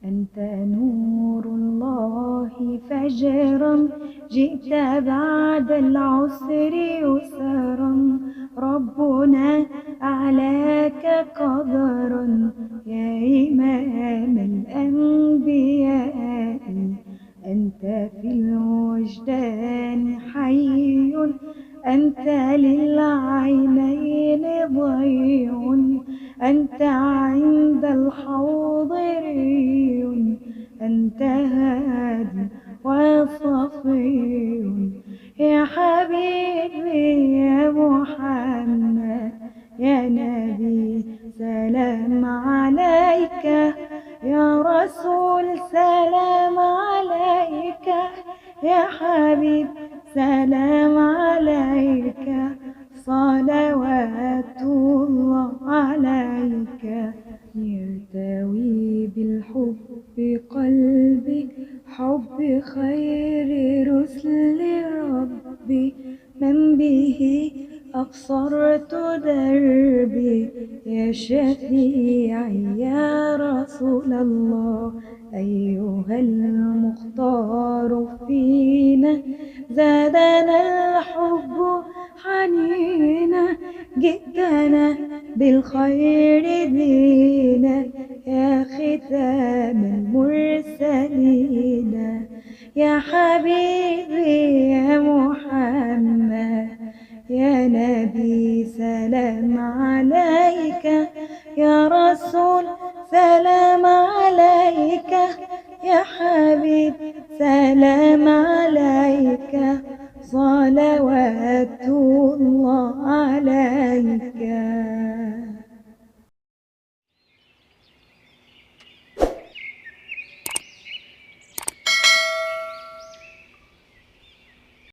أنت نور الله فجرا، جئت بعد العسر يسرا، ربنا أعلاك قدرا يا إمام الأنبياء. أنت في الوجدان حي، أنت للعينين ضيع، أنت عند الحاضرين، أنت هاد وصفي. يا حبيبي يا محمد يا نبي سلام عليك، يا رسول سلام عليك، يا حبيب سلام عليك، صلوات الله عليك. يرتوي بالحب قلبي، حب خير رسل ربي، من به أبصرت دربي، يا شفيعي يا رسول الله. أيها المختار فينا زادنا الحب حنينا، جئتنا بالخير دينا، يا